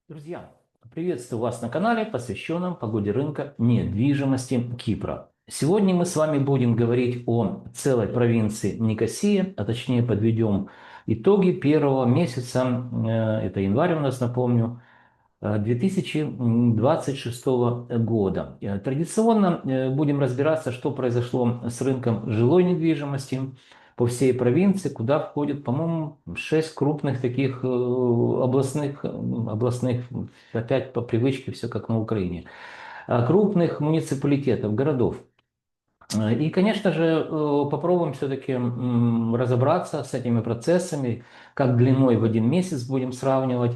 Друзья, приветствую вас на канале, посвященном погоде рынка недвижимости Кипра. Сегодня мы с вами будем говорить о целой провинции Никосия, а точнее подведем итоги первого месяца, это январь у нас, напомню, 2026 года. Традиционно будем разбираться, что произошло с рынком жилой недвижимости по всей провинции, куда входит, по-моему, 6 крупных таких областных, опять по привычке, все как на Украине, крупных муниципалитетов, городов. И, конечно же, попробуем все-таки разобраться с этими процессами, как длиной в один месяц будем сравнивать.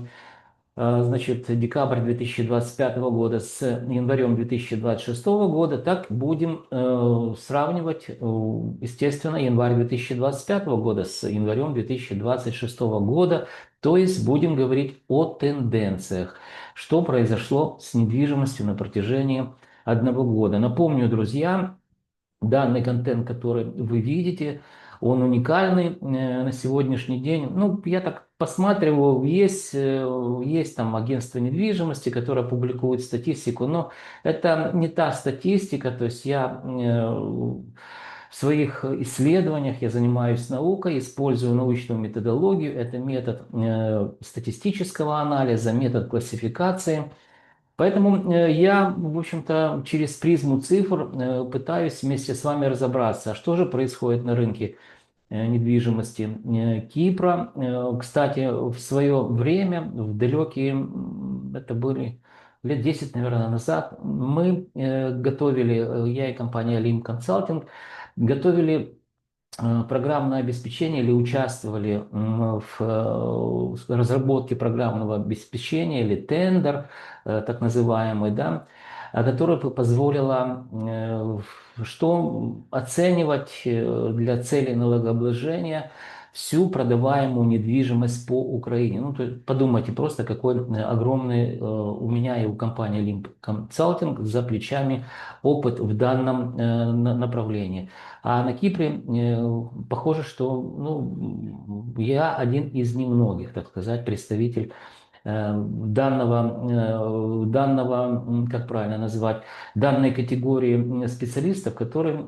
Значит, декабрь 2025 года с январем 2026 года, так будем сравнивать, естественно, январь 2025 года с январем 2026 года, то есть будем говорить о тенденциях, что произошло с недвижимостью на протяжении одного года. Напомню, друзья, данный контент, который вы видите, он уникальный на сегодняшний день. Ну, я так посматриваю, есть там агентство недвижимости, которое публикует статистику, но это не та статистика, то есть я в своих исследованиях я занимаюсь наукой, использую научную методологию, это метод статистического анализа, метод классификации. Поэтому я, в общем-то, через призму цифр пытаюсь вместе с вами разобраться, что же происходит на рынке недвижимости Кипра. Кстати, в свое время, в далекие, это были лет 10, наверное, назад, мы готовили, я и компания Lim Consulting, готовили программное обеспечение или участвовали в разработке программного обеспечения или тендер, так называемый, да, который позволила что оценивать для целей налогообложения всю продаваемую недвижимость по Украине. Ну, то есть подумайте просто, какой огромный у меня и у компании Limp Consulting за плечами опыт в данном направлении. А на Кипре похоже, что я один из немногих, так сказать, представитель как правильно назвать, данной категории специалистов, которые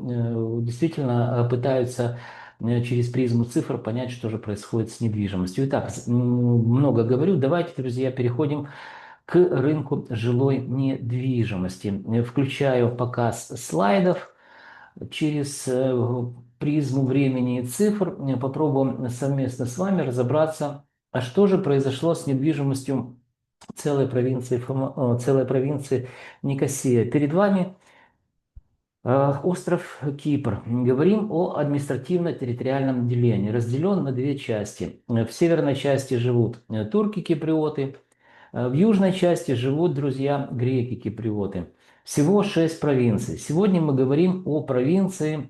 действительно пытаются через призму цифр понять, что же происходит с недвижимостью. Итак, много говорю, давайте, друзья, переходим к рынку жилой недвижимости. Включаю показ слайдов через призму времени и цифр, попробуем совместно с вами разобраться, а что же произошло с недвижимостью целой провинции Никосия. Перед вами остров Кипр. Говорим о административно-территориальном делении. Разделен на две части. В северной части живут турки-киприоты, в южной части живут, друзья, греки-киприоты. Всего 6 провинций. Сегодня мы говорим о провинции.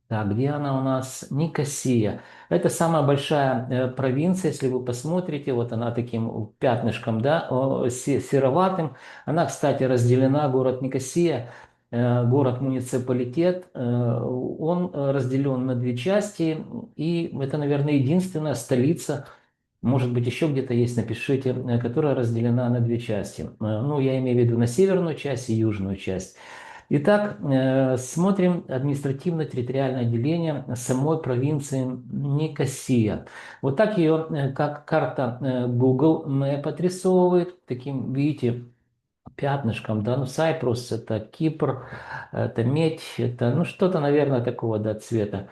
Так, где она у нас? Никосия. Это самая большая провинция, если вы посмотрите, вот она таким пятнышком, да, сероватым. Она, кстати, разделена, город Никосия, город-муниципалитет, он разделен на две части, и это, наверное, единственная столица, может быть, еще где-то есть, напишите, которая разделена на две части. Ну, я имею в виду на северную часть и южную часть. Итак, смотрим административно-территориальное деление самой провинции Никосия. Вот так ее, как карта Google Map отрисовывает, таким, видите, пятнышком, да, ну, Сайпрус, это Кипр, это медь, это, ну, что-то, наверное, такого, да, цвета.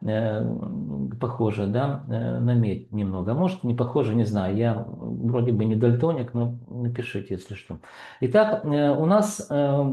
Э, Похоже, да, на медь немного. А может, не похоже, не знаю. Я вроде бы не дальтоник, но напишите, если что. Итак, у нас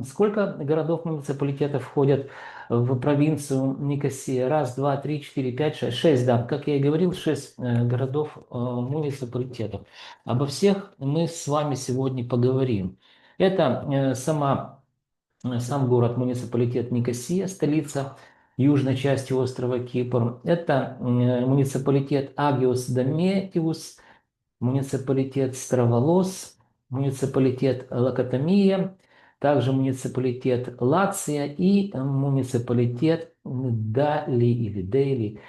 сколько городов муниципалитетов входят в провинцию Никосия? Раз, два, три, четыре, пять, шесть. Шесть, да. Как я и говорил, шесть городов муниципалитетов. Обо всех мы с вами сегодня поговорим. Это сам город, муниципалитет Никосия, столица южной части острова Кипр. Это муниципалитет Агиос Дометиус, муниципалитет Страволос, муниципалитет Лакотомия, также муниципалитет Лация и муниципалитет Дали или Дейли.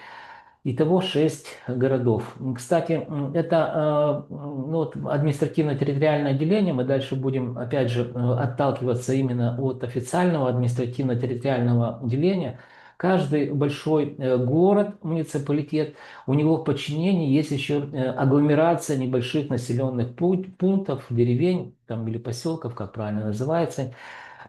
Итого 6 городов. Кстати, это ну, вот административно-территориальное деление. Мы дальше будем, опять же, отталкиваться именно от официального административно-территориального деления. Каждый большой город, муниципалитет, у него в подчинении есть еще агломерация небольших населенных пунктов, деревень там, или поселков, как правильно называется.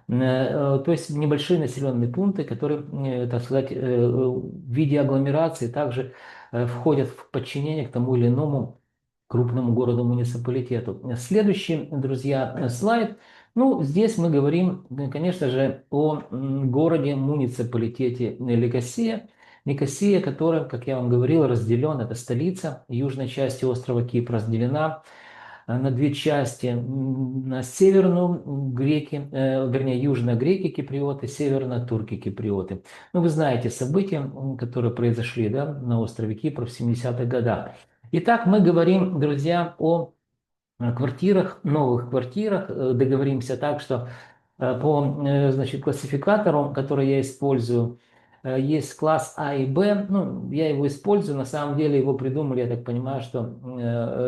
То есть небольшие населенные пункты, которые, так сказать, в виде агломерации также входят в подчинение к тому или иному крупному городу-муниципалитету. Следующий, друзья, слайд. Ну, здесь мы говорим, конечно же, о городе-муниципалитете Никосия. Никосия, которая, как я вам говорил, разделен, это столица, южной части острова Кипр разделена на две части. На северную греки, вернее, южно-греки киприоты, северно-турки-киприоты. Ну, вы знаете события, которые произошли, да, на острове Кипр в 70-х годах. Итак, мы говорим, друзья, о квартирах, новых квартирах. Договоримся так, что по значит, классификатору, который я использую, есть класс А и Б. Ну, я его использую. На самом деле его придумали, я так понимаю, что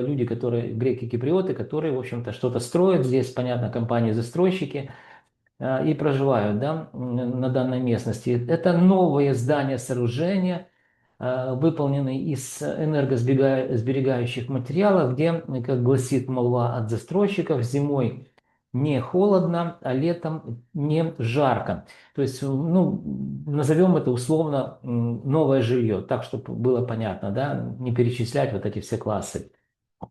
люди, которые греки-киприоты, которые, в общем-то, что-то строят. Здесь, понятно, компании-застройщики и проживают, да, на данной местности. Это новые здания, сооружения, выполненные из энергосберегающих материалов, где, как гласит молва от застройщиков, зимой не холодно, а летом не жарко. То есть, ну, назовем это условно новое жилье, так, чтобы было понятно, да, не перечислять вот эти все классы.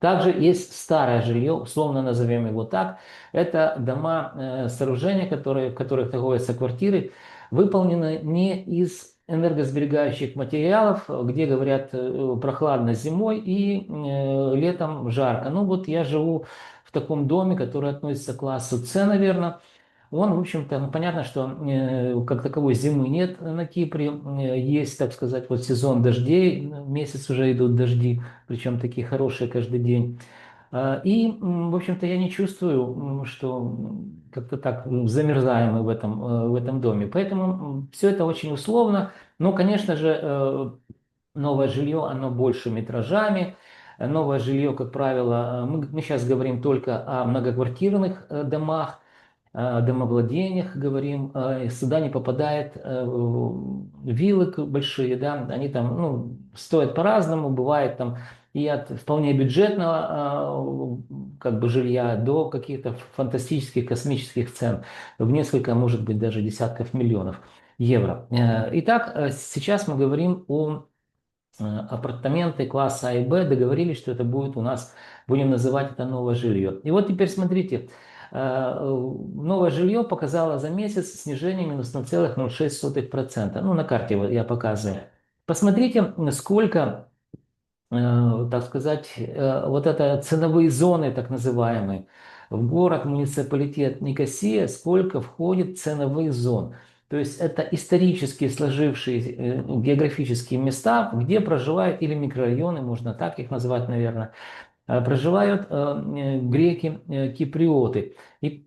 Также есть старое жилье, условно назовем его так. Это дома, сооружения, в которых находятся квартиры, выполнены не из энергосберегающих материалов, где, говорят, прохладно зимой и летом жарко. Ну вот я живу в таком доме, который относится к классу С, наверное. Он, в общем-то, ну, понятно, что как таковой зимы нет на Кипре. Есть, так сказать, вот сезон дождей, месяц уже идут дожди, причем такие хорошие каждый день. И, в общем-то, я не чувствую, что как-то так замерзаем мы в этом доме. Поэтому все это очень условно. Но, конечно же, новое жилье, оно больше метражами. Новое жилье, как правило, мы сейчас говорим только о многоквартирных домах, домовладениях говорим, сюда не попадает виллы большие, да, они там, ну, стоят по-разному, бывает там и от вполне бюджетного как бы жилья до каких-то фантастических космических цен в несколько, может быть, даже десятков миллионов евро. Итак, сейчас мы говорим о апартаменты класса А и Б, договорились, что это будет у нас, будем называть это новое жилье. И вот теперь смотрите, новое жилье показало за месяц снижение минус 0,06%. Ну, на карте вот я показываю. Посмотрите, сколько, так сказать, вот это ценовые зоны, так называемые, в город, муниципалитет Никосия, сколько входит ценовых зон. То есть это исторически сложившиеся географические места, где проживают, или микрорайоны, можно так их назвать, наверное, проживают греки-киприоты. И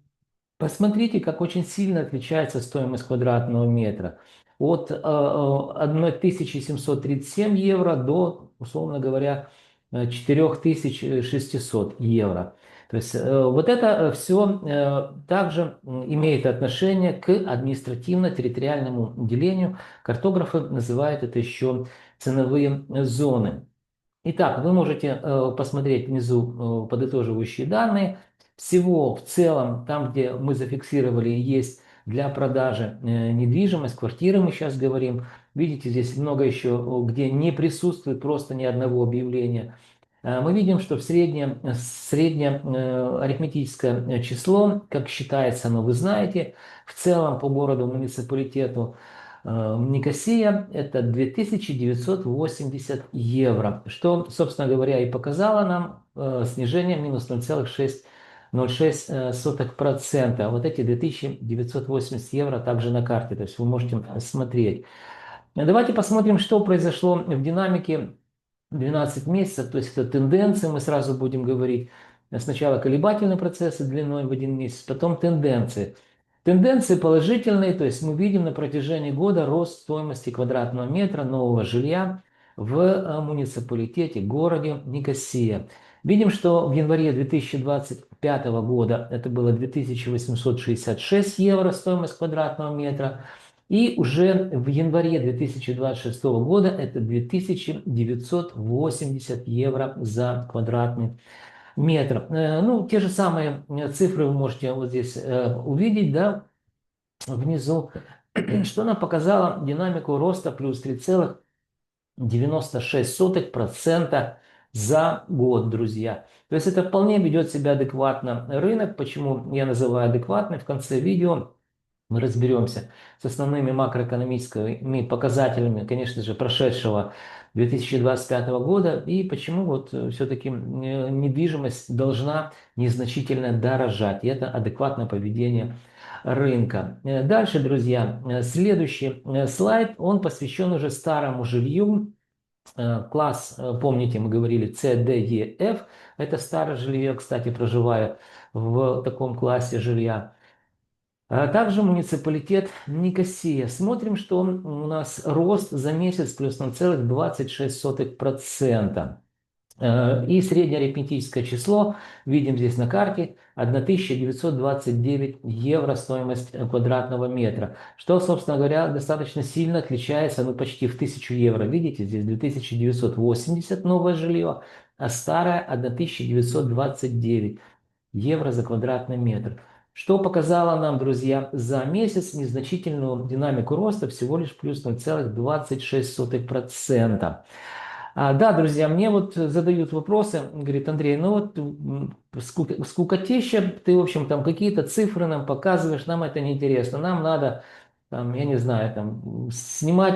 посмотрите, как очень сильно отличается стоимость квадратного метра. От 1737 евро до, условно говоря, 4600 евро. То есть вот это все также имеет отношение к административно-территориальному делению. Картографы называют это еще ценовые зоны. Итак, вы можете посмотреть внизу подытоживающие данные. Всего в целом, там, где мы зафиксировали, есть для продажи недвижимость, квартиры мы сейчас говорим. Видите, здесь много еще, где не присутствует просто ни одного объявления. Мы видим, что в среднее арифметическое число, как считается оно, вы знаете, в целом по городу, муниципалитету Никосия это 2980 евро, что, собственно говоря, и показало нам снижение минус 0,06%. Вот эти 2980 евро также на карте, то есть вы можете смотреть. Давайте посмотрим, что произошло в динамике 12 месяцев, то есть это тенденции, мы сразу будем говорить. Сначала колебательные процессы длиной в один месяц, потом тенденции. Тенденции положительные, то есть мы видим на протяжении года рост стоимости квадратного метра нового жилья. в муниципалитете, городе Никосия. Видим, что в январе 2025 года это было 2866 евро стоимость квадратного метра. И уже в январе 2026 года это 2980 евро за квадратный метр. Ну, те же самые цифры вы можете вот здесь увидеть, да, внизу, что нам показала динамику роста плюс 3,96% за год, друзья. То есть это вполне ведет себя адекватно рынок. Почему я называю адекватный? В конце видео мы разберемся с основными макроэкономическими показателями, конечно же, прошедшего 2025 года и почему вот все-таки недвижимость должна незначительно дорожать. И это адекватное поведение рынка. Дальше, друзья, следующий слайд, он посвящен уже старому жилью. Класс, помните, мы говорили C, D, E, F. Это старое жилье, кстати, проживаю в таком классе жилья. Также муниципалитет Никосия. Смотрим, что у нас рост за месяц плюс 0,26%. И среднее арифметическое число, видим здесь на карте, 1929 евро стоимость квадратного метра. Что, собственно говоря, достаточно сильно отличается, ну почти в 1000 евро. Видите, здесь 2980 новое жилье, а старое 1929 евро за квадратный метр. Что показало нам, друзья, за месяц незначительную динамику роста всего лишь плюс 0,26%. Да, друзья, мне вот задают вопросы, говорит Андрей, ну вот скукотища, ты, в общем, там какие-то цифры нам показываешь, нам это не интересно, нам надо, там, я не знаю, там, снимай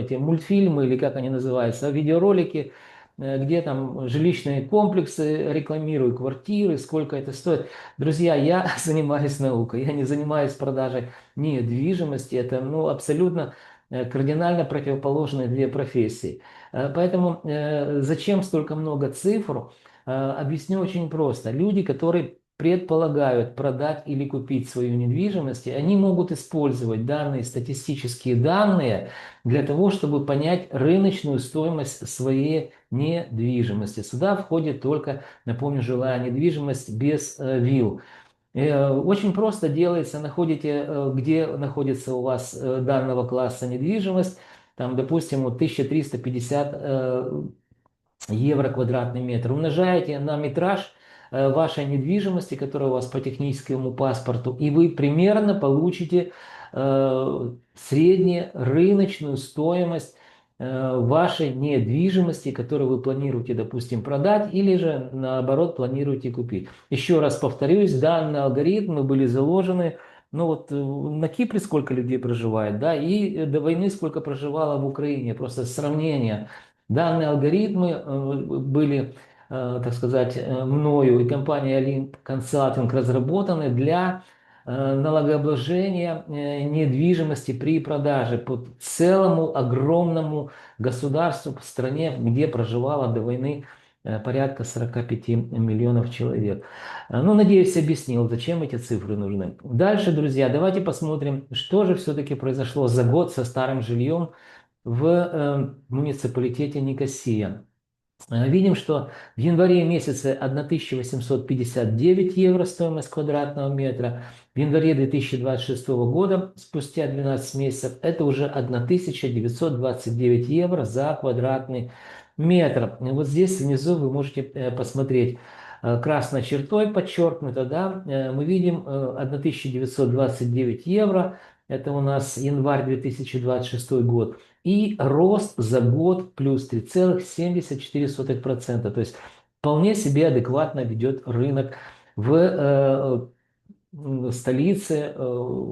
эти мультфильмы или как они называются, видеоролики, где там жилищные комплексы, рекламирую квартиры, сколько это стоит. Друзья, я занимаюсь наукой, я не занимаюсь продажей недвижимости, это ну, абсолютно кардинально противоположные две профессии. Поэтому зачем столько много цифр? Объясню очень просто. Люди, которые предполагают продать или купить свою недвижимость, они могут использовать данные статистические данные для того, чтобы понять рыночную стоимость своей недвижимости. Сюда входит только, напомню, жилая недвижимость без вилл. Очень просто делается, находите, где находится у вас данного класса недвижимость, там, допустим, вот 1350 евро квадратный метр, умножаете на метраж вашей недвижимости, которая у вас по техническому паспорту, и вы примерно получите среднюю рыночную стоимость вашей недвижимости, которую вы планируете, допустим, продать или же, наоборот, планируете купить. Еще раз повторюсь, данные алгоритмы были заложены, ну вот на Кипре сколько людей проживает, да, и до войны сколько проживало в Украине, просто сравнение. Данные алгоритмы были, так сказать, мною и компанией Olymp Consulting разработаны для налогообложения недвижимости при продаже по целому огромному государству в стране, где проживало до войны порядка 45 миллионов человек. Ну, надеюсь, объяснил, зачем эти цифры нужны. Дальше, друзья, давайте посмотрим, что же все-таки произошло за год со старым жильем в муниципалитете Никосия. Видим, что в январе месяце 1859 евро стоимость квадратного метра. В январе 2026 года, спустя 12 месяцев, это уже 1929 евро за квадратный метр. И вот здесь внизу вы можете посмотреть красной чертой подчеркнуто, да, мы видим 1929 евро. Это у нас январь 2026 год. И рост за год плюс 3,74%. То есть вполне себе адекватно ведет рынок в столице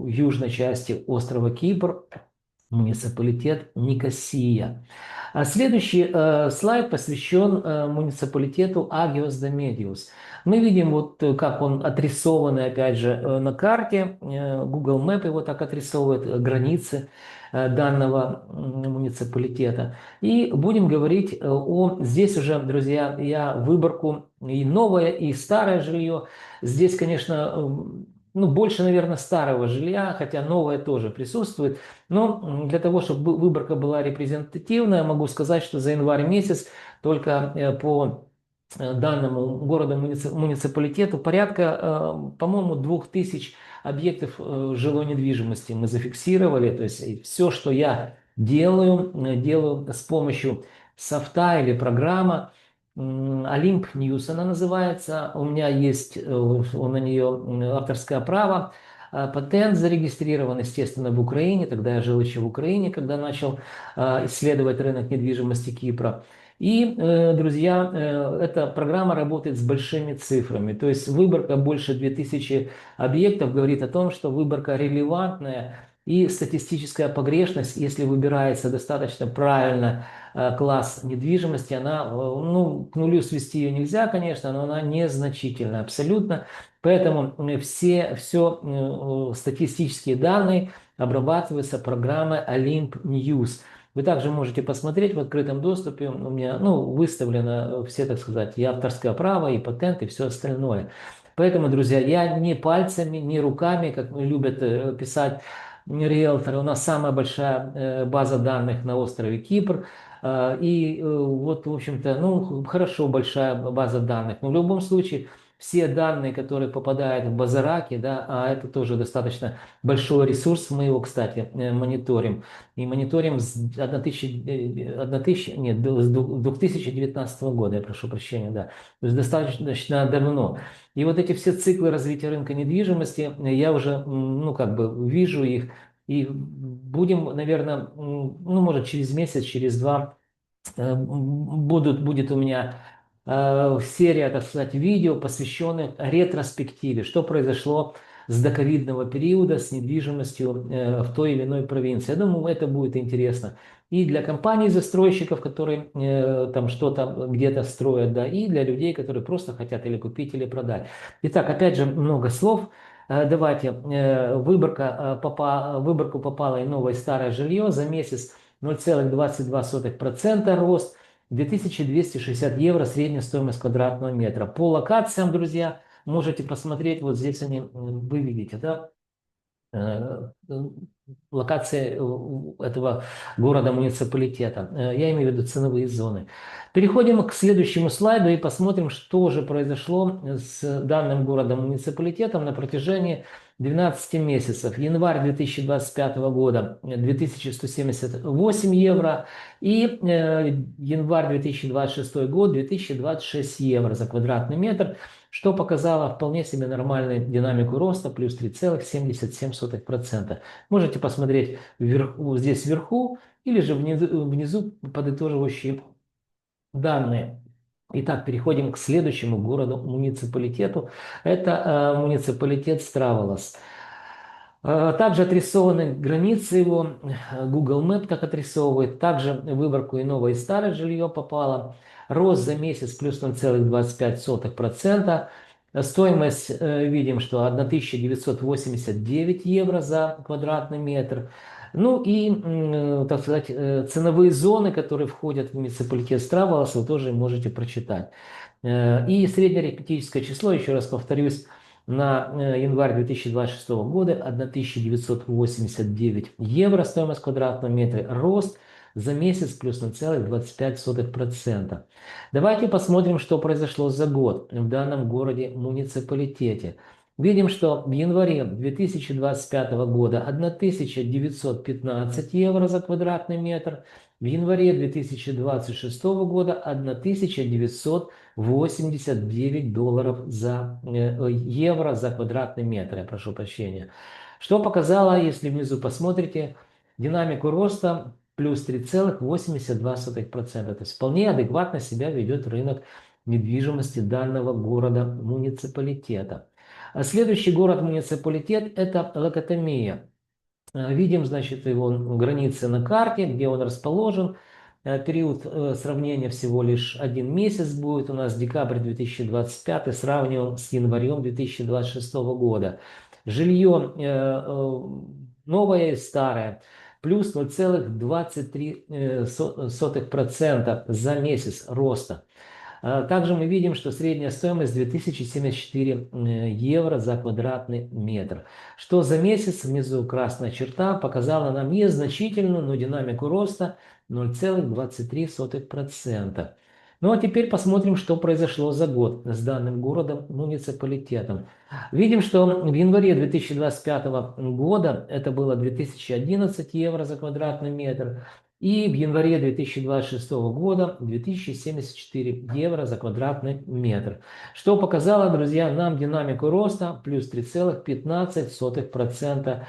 южной части острова Кипр, муниципалитет Никосия. А следующий слайд посвящен муниципалитету Агиос де Медиус. Мы видим, вот как он отрисованный, опять же, на карте. Google Map его так отрисовывает, границы данного муниципалитета. И будем говорить о... Здесь уже, друзья, я выборку и новое, и старое жилье. Здесь, конечно, ну, больше, наверное, старого жилья, хотя новое тоже присутствует. Но для того, чтобы выборка была репрезентативная, могу сказать, что за январь месяц только по данному городу муниципалитету порядка, по-моему, 2000 объектов жилой недвижимости мы зафиксировали. То есть все, что я делаю, делаю с помощью софта или программа. Olymp News она называется. У меня есть на нее авторское право. Патент зарегистрирован, естественно, в Украине. Тогда я жил еще в Украине, когда начал исследовать рынок недвижимости Кипра. И, друзья, эта программа работает с большими цифрами. То есть выборка больше 2000 объектов говорит о том, что выборка релевантная и статистическая погрешность, если выбирается достаточно правильно класс недвижимости, она, ну, к нулю свести ее нельзя, конечно, но она незначительна абсолютно. Поэтому все статистические данные обрабатываются программой Olymp News. Вы также можете посмотреть в открытом доступе, у меня, ну, выставлено все, так сказать, и авторское право, и патент, и все остальное. Поэтому, друзья, я не пальцами, не руками, как любят писать риэлторы, у нас самая большая база данных на острове Кипр. И вот, в общем-то, ну, хорошо, большая база данных. Но в любом случае, все данные, которые попадают в Базараки, да, а это тоже достаточно большой ресурс, мы его, кстати, мониторим. И мониторим с 2019 года, я прошу прощения, да. То есть достаточно давно. И вот эти все циклы развития рынка недвижимости, я уже, ну, как бы вижу их. И будем, наверное, ну, может, через месяц, через два будет у меня серия, так сказать, видео, посвященных ретроспективе, что произошло с доковидного периода с недвижимостью в той или иной провинции. Я думаю, это будет интересно и для компаний-застройщиков, которые там что-то где-то строят, да, и для людей, которые просто хотят или купить, или продать. Итак, опять же, много слов. Давайте, выборку попало и новое, и старое жилье за месяц. 0,22% рост, 2260 евро средняя стоимость квадратного метра. По локациям, друзья, можете посмотреть, вот здесь они, вы видите, да, локации этого города-муниципалитета. Я имею в виду ценовые зоны. Переходим к следующему слайду и посмотрим, что же произошло с данным городом-муниципалитетом на протяжении 12 месяцев. Январь 2025 года 2178 евро и январь 2026 год 2026 евро за квадратный метр, что показало вполне себе нормальную динамику роста, плюс 3,77%. Можете посмотреть вверху, здесь вверху, или же внизу подытоживающие данные. Итак, переходим к следующему городу-муниципалитету. Это муниципалитет Страволос. Также отрисованы границы его, Google Map так отрисовывает. Также в выборку и новое, и старое жилье попало. Рост за месяц плюс 0,25%. Стоимость, видим, что 1989 евро за квадратный метр. Ну и, так сказать, ценовые зоны, которые входят в муниципалитет Страволос, вы тоже можете прочитать. И среднеарифметическое число, еще раз повторюсь, на январь 2026 года 1989 евро стоимость квадратного метра, рост за месяц плюс 0,25%. Давайте посмотрим, что произошло за год в данном городе-муниципалитете. Видим, что в январе 2025 года 1915 евро за квадратный метр, в январе 2026 года 1989 долларов за евро за квадратный метр, я прошу прощения. Что показало, если внизу посмотрите, динамику роста плюс 3,82%. То есть вполне адекватно себя ведет рынок недвижимости данного города-муниципалитета. А следующий город-муниципалитет – это Локотомия. Видим, значит, его границы на карте, где он расположен. Период сравнения всего лишь один месяц будет. У нас декабрь 2025, сравниваем с январем 2026 года. Жилье новое и старое. Плюс 0,23% за месяц роста. Также мы видим, что средняя стоимость 2074 евро за квадратный метр. Что за месяц внизу красная черта показала нам незначительную, но динамику роста 0,23%. Ну а теперь посмотрим, что произошло за год с данным городом-муниципалитетом. Видим, что в январе 2025 года это было 2011 евро за квадратный метр, и в январе 2026 года 2074 евро за квадратный метр. Что показало, друзья, нам динамику роста плюс 3,15%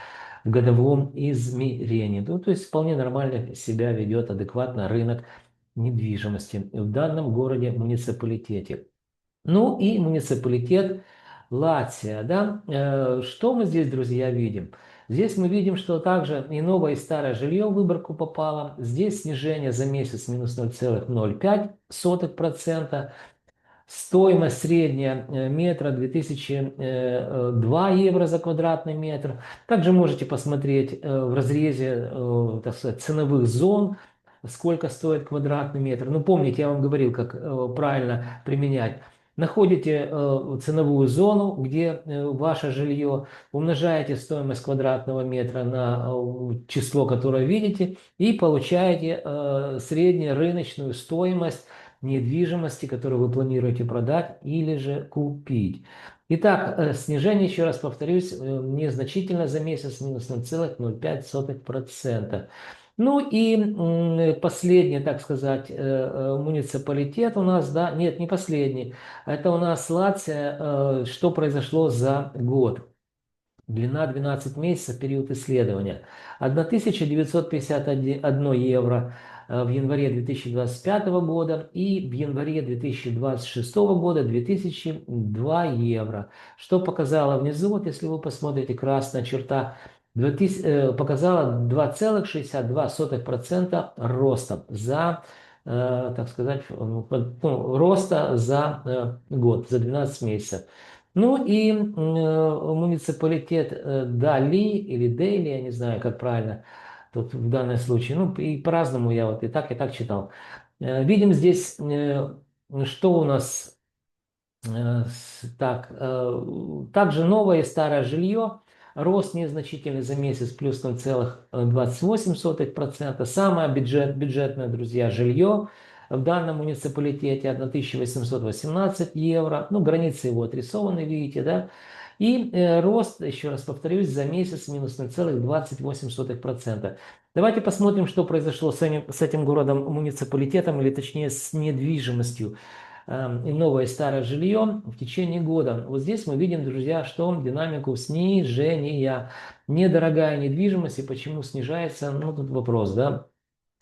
в годовом измерении. Ну, то есть вполне нормально себя ведет адекватно рынок недвижимости в данном городе-муниципалитете. Ну и муниципалитет Латвия, да. Что мы здесь, друзья, видим? Здесь мы видим, что также и новое, и старое жилье в выборку попало. Здесь снижение за месяц минус 0,05%. Стоимость средняя метра 2002 евро за квадратный метр. Также можете посмотреть в разрезе, так сказать, ценовых зон, сколько стоит квадратный метр. Ну, помните, я вам говорил, как правильно применять. Находите ценовую зону, где ваше жилье, умножаете стоимость квадратного метра на число, которое видите, и получаете среднюю рыночную стоимость недвижимости, которую вы планируете продать или же купить. Итак, снижение, еще раз повторюсь, незначительно за месяц, минус 0,05%. Ну и последний, так сказать, муниципалитет у нас, да, нет, не последний, это у нас Латвия, что произошло за год. Длина 12 месяцев, период исследования. 1951 евро в январе 2025 года и в январе 2026 года 2002 евро. Что показало внизу, вот если вы посмотрите, красная черта, показала 2,62% роста за, так сказать, роста за год, за 12 месяцев. Ну и муниципалитет Дали или Дели, я не знаю, как правильно тут в данном случае, ну и по-разному я вот и так читал. Видим здесь, что у нас так, также новое и старое жилье. Рост незначительный за месяц, плюс 0,28%. Самое бюджетное, друзья, жилье в данном муниципалитете 1818 евро. Ну, границы его отрисованы, видите, да? И рост, еще раз повторюсь, за месяц минус 0,28%. Давайте посмотрим, что произошло с этим городом-муниципалитетом, или точнее с недвижимостью и новое и старое жилье в течение года. Вот здесь мы видим, друзья, что динамику снижения. Недорогая недвижимость, и почему снижается, ну тут вопрос, да.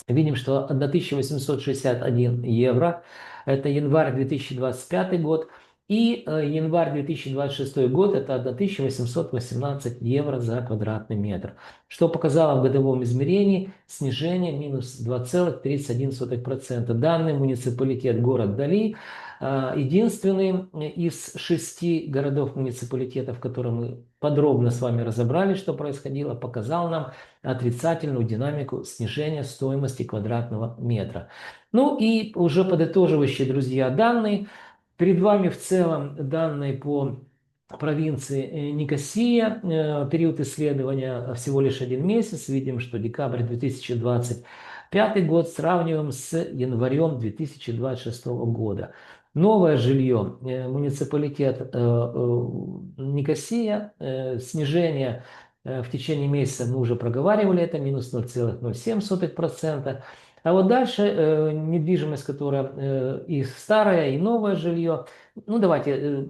Видим, что 1861 евро, это январь 2025 год, и январь 2026 год, это 1818 евро за квадратный метр. Что показало в годовом измерении снижение минус 2,31%. Данный муниципалитет город Дали единственный из 6 городов-муниципалитетов, которые мы подробно с вами разобрали, что происходило, показал нам отрицательную динамику снижения стоимости квадратного метра. Ну и уже подытоживающие, друзья, данные. Перед вами в целом данные по провинции Никосия. Период исследования всего лишь 1 месяц. Видим, что декабрь 2025 год сравниваем с январем 2026 года. Новое жилье, муниципалитет Никосия, снижение в течение месяца, мы уже проговаривали это, минус 0,07%. А вот дальше недвижимость, которая и старое, и новое жилье. Ну, давайте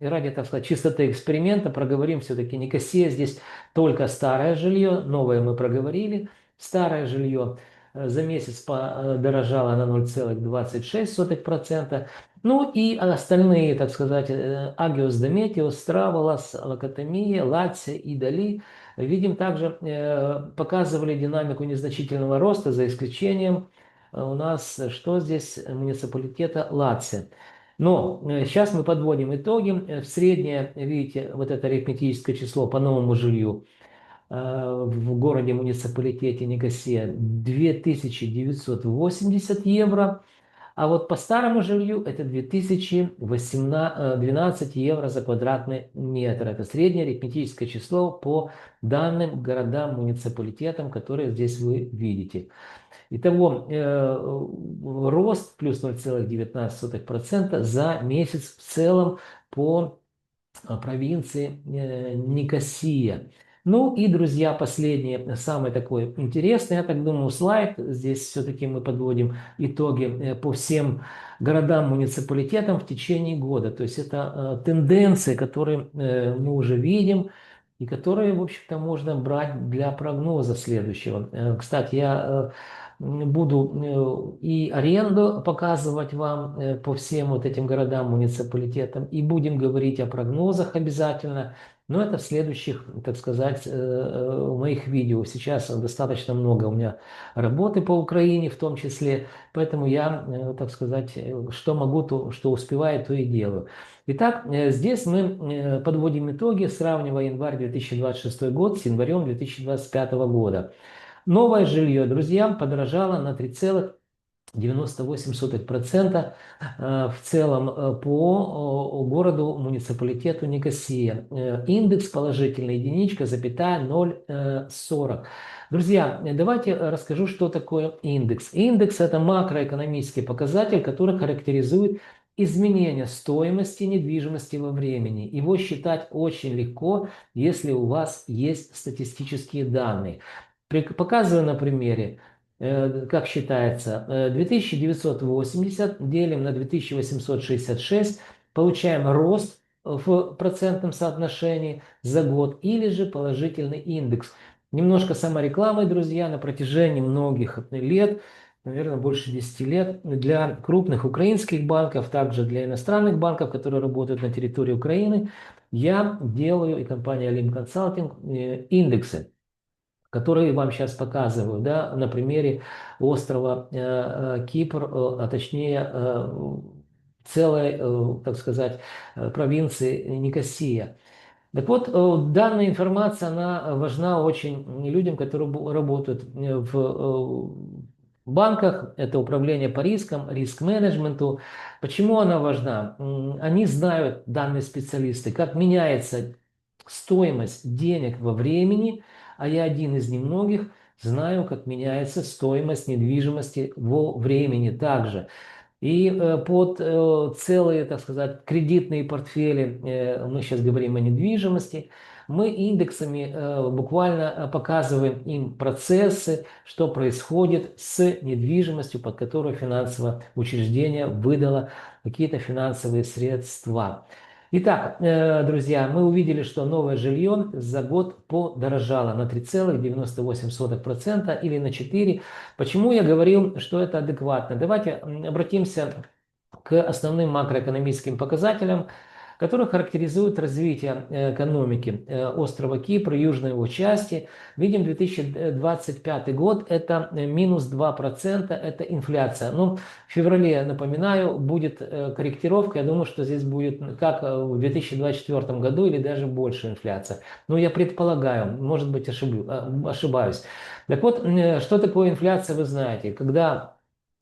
ради, так сказать, чистоты эксперимента проговорим все-таки. Никосия здесь только старое жилье, новое мы проговорили. Старое жилье за месяц подорожало на 0,26%. Ну и остальные, так сказать, Агиос Дометиос, Страволос, Локотомия, Латсия и Дали, видим, также показывали динамику незначительного роста, за исключением у нас, что здесь, муниципалитета Латсия. Но сейчас мы подводим итоги. В среднее, видите, вот это арифметическое число по новому жилью в городе-муниципалитете Никосия 2980 евро. А вот по старому жилью это 2012 евро за квадратный метр. Это среднее арифметическое число по данным городам, муниципалитетам, которые здесь вы видите. Итого рост плюс 0,19% за месяц в целом по провинции Никосия. Ну и, друзья, последний, самый такой интересный, я так думаю, слайд. Здесь все-таки мы подводим итоги по всем городам, муниципалитетам в течение года. То есть это тенденции, которые мы уже видим и которые, в общем-то, можно брать для прогноза следующего. Кстати, я буду и аренду показывать вам по всем вот этим городам, муниципалитетам, и будем говорить о прогнозах обязательно. Но это в следующих, так сказать, моих видео. Сейчас достаточно много у меня работы по Украине в том числе, поэтому я, так сказать, что могу, то, что успеваю, то и делаю. Итак, здесь мы подводим итоги, сравнивая январь 2026 год с январем 2025 года. Новое жилье, друзья, подорожало на 3,98% в целом по городу, муниципалитету Никосия. Индекс положительный единичка, запятая 0,40. Друзья, давайте расскажу, что такое индекс. Индекс – это макроэкономический показатель, который характеризует изменение стоимости недвижимости во времени. Его считать очень легко, если у вас есть статистические данные. Показываю на примере, как считается, 2980 делим на 2866, получаем рост в процентном соотношении за год или же положительный индекс. Немножко саморекламы, друзья, на протяжении многих лет, наверное, больше 10 лет, для крупных украинских банков, также для иностранных банков, которые работают на территории Украины, я делаю, и компания Lim Consulting, индексы, которые вам сейчас показываю, да, на примере острова Кипр, а точнее целой, так сказать, провинции Никосия. Так вот, данная информация, она важна очень людям, которые работают в банках, это управление по рискам, риск-менеджменту. Почему она важна? Они знают, данные специалисты, как меняется стоимость денег во времени, а я один из немногих знаю, как меняется стоимость недвижимости во времени также. И под целые, так сказать, кредитные портфели, мы сейчас говорим о недвижимости, мы индексами буквально показываем им процессы, что происходит с недвижимостью, под которую финансовое учреждение выдало какие-то финансовые средства. Итак, друзья, мы увидели, что новое жилье за год подорожало на 3,98% или на 4%. Почему я говорил, что это адекватно? Давайте обратимся к основным макроэкономическим показателям, которые характеризуют развитие экономики острова Кипр, южной его части. Видим, 2025 год – это минус 2%, это инфляция. Ну, в феврале, напоминаю, будет корректировка. Я думаю, что здесь будет как в 2024 году или даже больше инфляция. Но я предполагаю, может быть, ошибаюсь. Так вот, что такое инфляция, вы знаете. Когда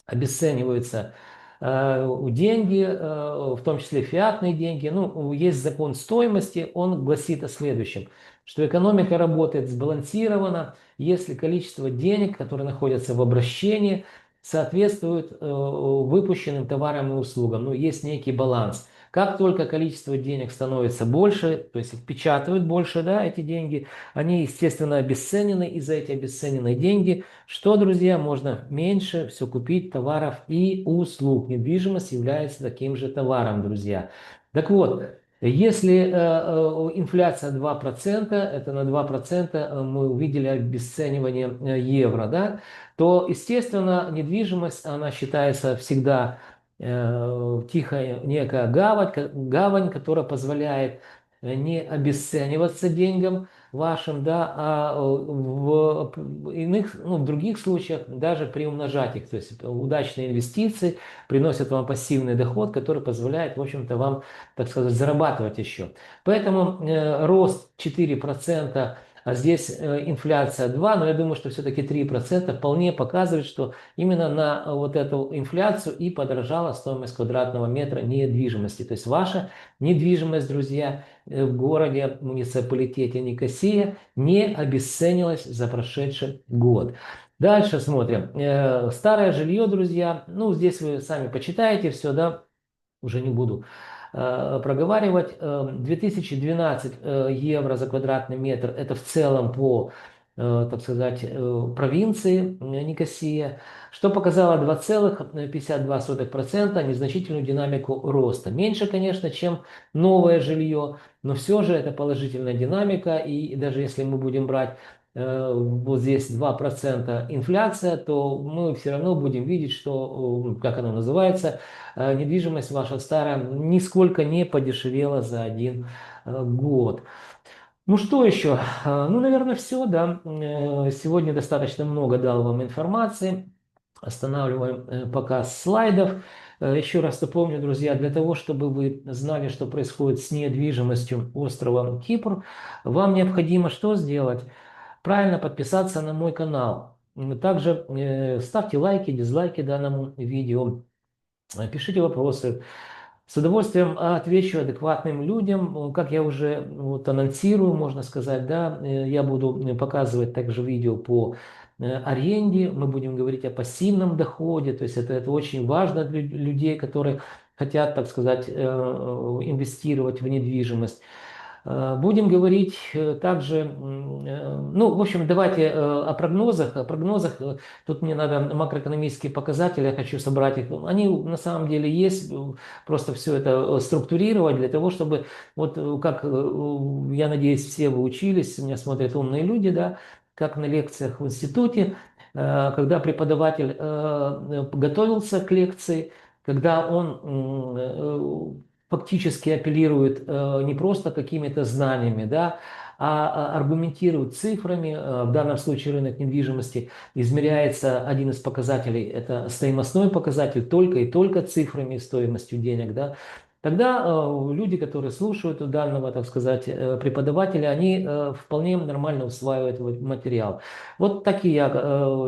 обесцениваются деньги, в том числе фиатные деньги. Ну, есть закон стоимости, он гласит о следующем, что экономика работает сбалансированно, если количество денег, которые находятся в обращении, соответствует выпущенным товарам и услугам. Ну, есть некий баланс. Как только количество денег становится больше, то есть их печатают больше, да, эти деньги, они, естественно, обесценены, и за эти обесцененные деньги, что, друзья, можно меньше все купить товаров и услуг. Недвижимость является таким же товаром, друзья. Так вот, если инфляция 2%, это на 2% мы увидели обесценивание евро, да, то, естественно, недвижимость, она считается всегда тихая некая гавань, которая позволяет не обесцениваться деньгам вашим, да, а в иных, ну, в других случаях даже приумножать их. То есть удачные инвестиции приносят вам пассивный доход, который позволяет, в общем-то, вам, так сказать, зарабатывать еще. Поэтому рост 4% а здесь инфляция 2, но я думаю, что все-таки 3% вполне показывает, что именно на вот эту инфляцию и подорожала стоимость квадратного метра недвижимости. То есть ваша недвижимость, друзья, в городе, муниципалитете Никосия не обесценилась за прошедший год. Дальше смотрим. Старое жилье, друзья. Ну, здесь вы сами почитаете все, да, уже не буду проговаривать. 2012 евро за квадратный метр. Это в целом по, так сказать, провинции Никосия, что показало 2,52% незначительную динамику роста. Меньше, конечно, чем новое жилье, но все же это положительная динамика. И даже если мы будем брать вот здесь 2% инфляция, то мы все равно будем видеть, что, как оно называется, недвижимость ваша старая нисколько не подешевела за один год. Ну что еще? Ну, наверное, все, да. Сегодня достаточно много дал вам информации. Останавливаем показ слайдов. Еще раз напомню, друзья, для того, чтобы вы знали, что происходит с недвижимостью острова Кипр, вам необходимо что сделать? Правильно подписаться на мой канал. Также ставьте лайки, дизлайки данному видео. Пишите вопросы. С удовольствием отвечу адекватным людям. Как я уже вот анонсирую, можно сказать, да, я буду показывать также видео по аренде. Мы будем говорить о пассивном доходе. То есть это очень важно для людей, которые хотят, так сказать, инвестировать в недвижимость. Будем говорить также, ну, в общем, давайте о прогнозах. О прогнозах, тут мне надо макроэкономические показатели, я хочу собрать их. Они на самом деле есть, просто все это структурировать для того, чтобы, вот как, я надеюсь, все вы учились, меня смотрят умные люди, да, как на лекциях в институте, когда преподаватель готовился к лекции, когда он фактически апеллирует не просто какими-то знаниями, да, а аргументирует цифрами. В данном случае рынок недвижимости измеряется, один из показателей, это стоимостной показатель, только и только цифрами, стоимостью денег, да. Тогда люди, которые слушают у данного, так сказать, преподавателя, они вполне нормально усваивают материал. Вот так и я,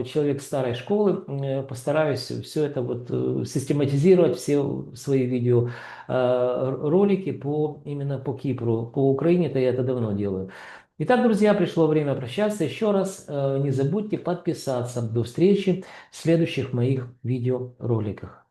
человек старой школы, постараюсь все это вот систематизировать, все свои видео ролики именно по Кипру. По Украине-то я это давно делаю. Итак, друзья, пришло время прощаться. Еще раз не забудьте подписаться. До встречи в следующих моих видеороликах.